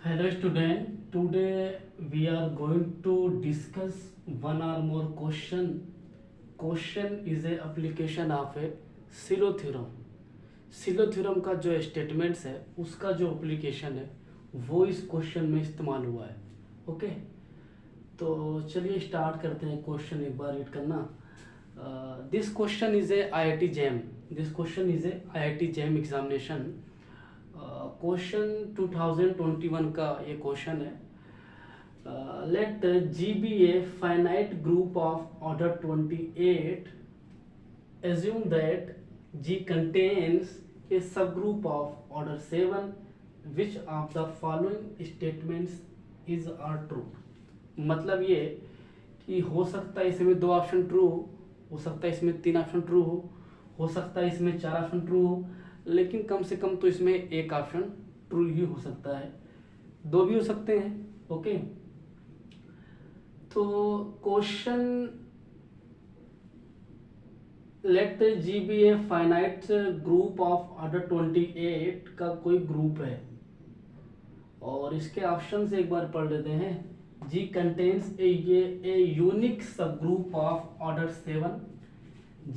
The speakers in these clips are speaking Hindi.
Hello student, today we are going to discuss one or more question. Question is a application of a Sylow theorem. Sylow theorem का जो स्टेटमेंट्स है उसका जो एप्लीकेशन है वो इस क्वेश्चन में इस्तेमाल हुआ है. ओके तो चलिए स्टार्ट करते हैं. क्वेश्चन एक बार रीड करना. This question is a IIT JAM. This question is a IIT JAM examination. Question 2021 का ये क्वेश्चन है. Let G be a finite group of order 28. Assume that G contains a subgroup of order 7. Which of the following statements is are true? मतलब ये कि हो सकता है इसमें 2 ऑप्शन ट्रू हो सकता है इसमें 3 ऑप्शन ट्रू हो सकता है इसमें 4 ऑप्शन ट्रू हो, लेकिन कम से कम तो इसमें एक ऑप्शन ट्रू ही हो सकता है, 2 भी हो सकते हैं. ओके तो question let G be a finite group of order 28 का कोई ग्रुप है और इसके ऑप्शन से एक बार पढ़ लेते हैं. G contains a unique subgroup of order 7.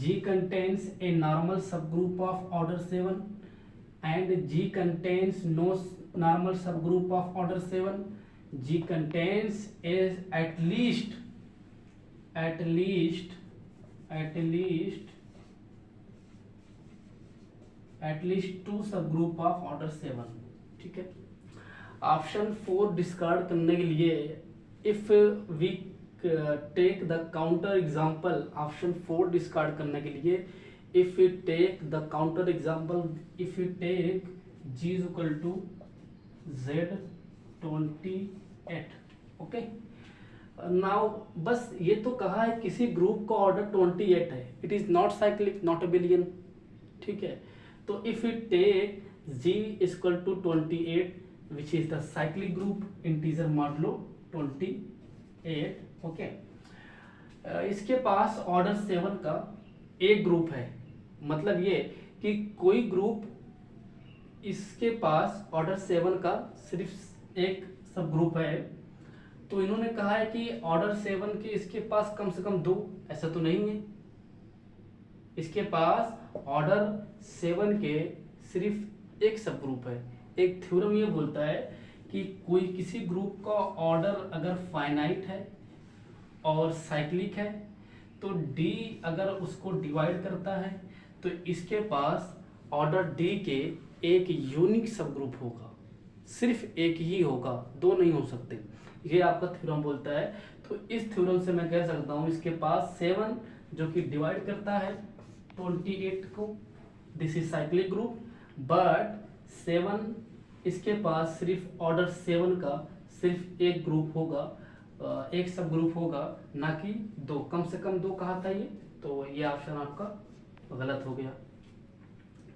G contains a normal subgroup of order 7 and G contains no normal subgroup of order 7. G contains at least two subgroup of order 7. ठीक है. ऑप्शन 4 डिस्कार्ड करने के लिए if we take the counter example. Option 4 discard करने के लिए if you take the counter example, if you take G is equal to Z28. Okay now बस ये तो कहा है किसी ग्रुप का ऑर्डर 28 है. It is not cyclic, not abelian. ठीक है तो if you take G is equal to 28 which is the cyclic group, integer modulo 28. Okay इसके पास ऑर्डर 7 का एक ग्रुप है. मतलब ये कि कोई ग्रुप इसके पास ऑर्डर 7 का सिर्फ एक सब ग्रुप है. तो इन्होंने कहा है कि ऑर्डर 7 के इसके पास कम से कम 2. ऐसा तो नहीं है. इसके पास ऑर्डर 7 के सिर्फ एक सब ग्रुप है. एक थ्योरम ये बोलता है कि कोई किसी ग्रुप का ऑर्डर अगर फाइनाइट है और साइक्लिक है तो D अगर उसको डिवाइड करता है तो इसके पास ऑर्डर D के एक यूनिक सब ग्रुप होगा. सिर्फ एक ही होगा, 2 नहीं हो सकते. ये आपका थ्योरम बोलता है. तो इस थ्योरम से मैं कह सकता हूँ इसके पास 7 जो कि डिवाइड करता है 28 को, this is cyclic group. But 7 इसके पास सिर्फ ऑर्डर 7 का सिर्फ एक ग्रुप होगा, एक सब ग्रुप होगा, ना कि 2. कम से कम 2 कहा था ये, तो ये ऑप्शन आपका गलत हो गया.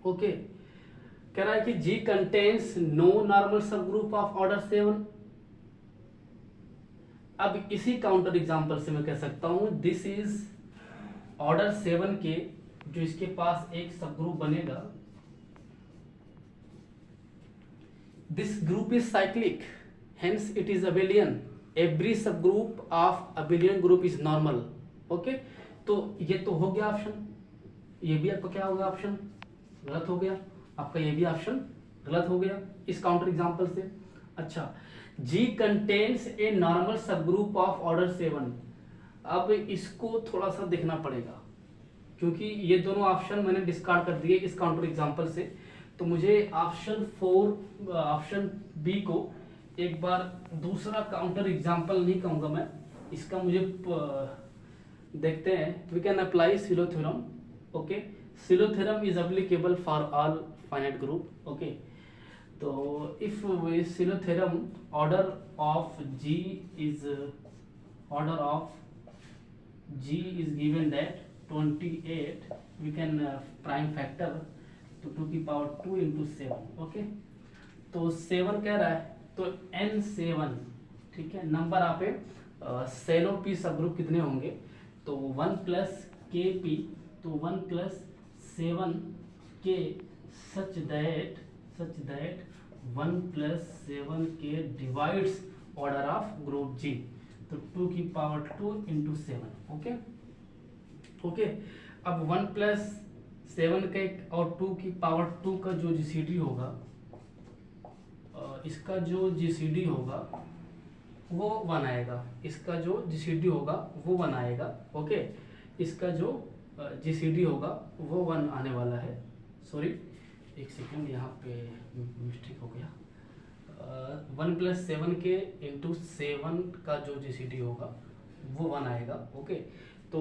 ओके कह रहा है कि G कंटेन्स नो नॉर्मल सब ग्रुप ऑफ ऑर्डर 7. अब इसी काउंटर एग्जांपल से मैं कह सकता हूं दिस इज ऑर्डर 7 के जो इसके पास एक सब ग्रुप बनेगा. This group is cyclic, hence it is abelian. Every subgroup of abelian group is normal. Okay? तो ये तो हो गया ऑप्शन. ये भी आपका क्या हो गया ऑप्शन गलत हो गया. आपका ये भी ऑप्शन गलत हो गया इस काउंटर एग्जांपल से. अच्छा G contains a normal subgroup of order 7. अब इसको थोड़ा सा देखना पड़ेगा क्योंकि ये दोनों ऑप्शन मैंने डिस्कार्ड कर दिए इस काउंटर एग्जांपल से. तो मुझे ऑप्शन 4 ऑप्शन बी को एक बार दूसरा काउंटर एग्जांपल नहीं कहूंगा मैं, इसका मुझे देखते हैं. We can apply Sylow theorem. Okay Sylow theorem is applicable for all finite group. Okay तो if Sylow theorem order of G is given that 28 we can prime factor तो 2 की पावर 2 इंटू 7. ओके तो 7 कह रहा है तो N7. ठीक है नंबर आप सेलो पी सब ग्रुप कितने होंगे तो 1 प्लस के पी तो 1 प्लस 7 के सच दैट 1 प्लस 7 के डिवाइड्स ऑर्डर ऑफ ग्रुप जी, तो 2 की पावर 2 इंटू 7। ओके ओके, अब 1 प्लस 7 के और 2 की पावर 2 का जो जीसीडी होगा, इसका जो जीसीडी होगा वो 1 आएगा, इसका जो जीसीडी होगा वो 1 आएगा। ओके, इसका जो जीसीडी होगा वो 1 आने वाला है। सॉरी एक सेकंड, यहाँ पे मिस्टेक हो गया। 1 प्लस 7 के इंटू 7 का जो जीसीडी होगा वो 1 आएगा। ओके, तो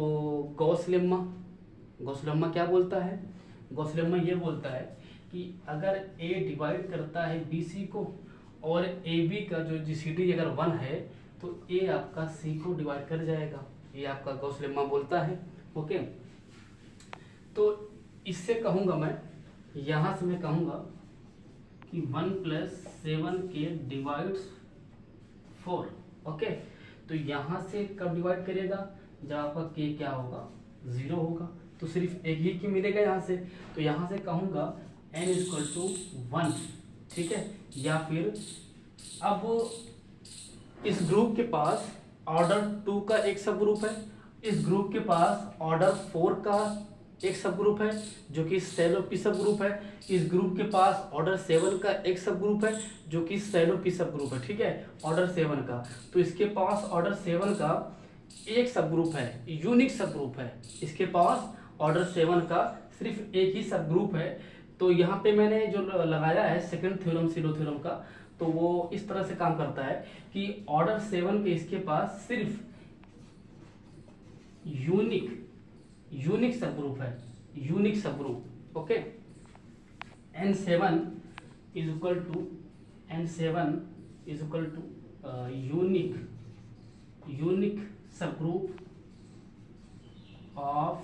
गॉस लेम्मा क्या बोलता है? गॉस लेम्मा ये बोलता है कि अगर ए डिवाइड करता है बीसी को और ए बी का जो जीसीडी अगर 1 है तो ए आपका सी को डिवाइड कर जाएगा, ये आपका गॉस लेम्मा बोलता है। ओके, तो इससे कहूँगा मैं, यहाँ से मैं कहूँगा कि 1 प्लस 7 के डिवाइड्स 4। ओके, तो यहाँ से कब डिवाइड करेगा? जब आपका के क्या होगा? 0 होगा, तो सिर्फ एक ही की मिलेगा यहाँ से। तो यहाँ से कहूँगा n इक्वल टू 1, ठीक है। या फिर अब इस ग्रुप के पास ऑर्डर 2 का एक सब ग्रुप है, इस ग्रुप के पास ऑर्डर 4 का एक सब ग्रुप है जो कि सेलो पी सब ग्रुप है, इस ग्रुप के पास ऑर्डर 7 का एक सब ग्रुप है जो कि सेलो पी सब ग्रुप है, ठीक है, ऑर्डर 7 का। तो इसके पास ऑर्डर 7 का एक सब ग्रुप है, यूनिक सब ग्रुप है, इसके पास ऑर्डर 7 का सिर्फ एक ही सब ग्रुप है। तो यहाँ पे मैंने जो लगाया है सेकंड थ्योरम सिलो थ्योरम का, तो वो इस तरह से काम करता है कि ऑर्डर 7 के इसके पास सिर्फ यूनिक सब ग्रुप है, unique subgroup. Okay, n7 is equal to unique subgroup of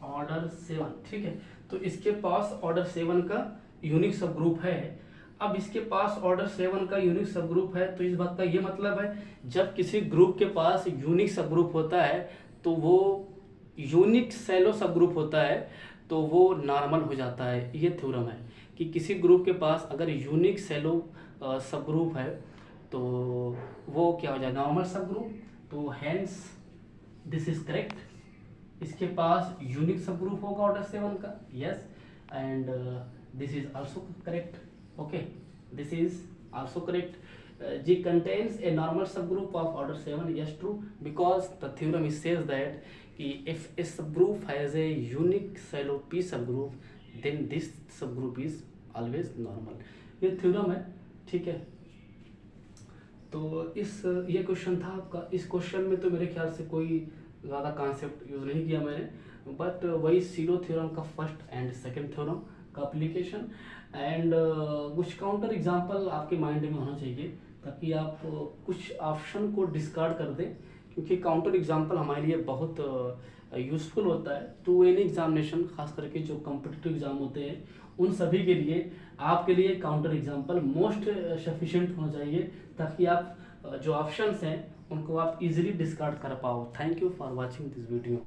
order 7, ठीक है। तो इसके पास ऑर्डर 7 का यूनिक सब ग्रुप है। अब इसके पास ऑर्डर 7 का यूनिक सब ग्रुप है, तो इस बात का ये मतलब है जब किसी ग्रुप के पास यूनिक सब ग्रुप होता है तो वो यूनिक सेलो सब ग्रुप होता है, तो वो नॉर्मल हो जाता है। ये थ्योरम है कि किसी ग्रुप के पास अगर यूनिक सेलो सब ग्रुप है तो वो क्या हो जाएगा? नॉर्मल सब ग्रुप। तो हेंस दिस इज करेक्ट। इसके पास यूनिक सब ग्रुप होगा ऑर्डर 7 का, yes, and this is also correct. Okay, this is also correct. G contains a normal subgroup of order 7. Yes, true, because the theorem says that if a subgroup has a unique silo p subgroup, then this subgroup is always normal. ये theorem है, ठीक है। तो ये क्वेश्चन था आपका। इस क्वेश्चन में तो मेरे ख्याल से कोई ज़्यादा कॉन्सेप्ट यूज नहीं किया मैंने, बट वही सिलो थ्योरम का फर्स्ट एंड सेकंड थ्योरम का एप्लीकेशन एंड कुछ काउंटर एग्जांपल आपके माइंड में होना चाहिए ताकि आप कुछ ऑप्शन को डिस्कार्ड कर दें, क्योंकि काउंटर एग्जांपल हमारे लिए बहुत यूजफुल होता है टू एनी एग्जामिनेशन, खास करके जो कॉम्पिटिटिव एग्जाम होते हैं उन सभी के लिए आपके लिए काउंटर एग्जांपल मोस्ट सफिशिएंट होना चाहिए ताकि आप जो ऑप्शंस हैं उनको आप इजीली डिस्कार्ड कर पाओ। Thank you for watching this video.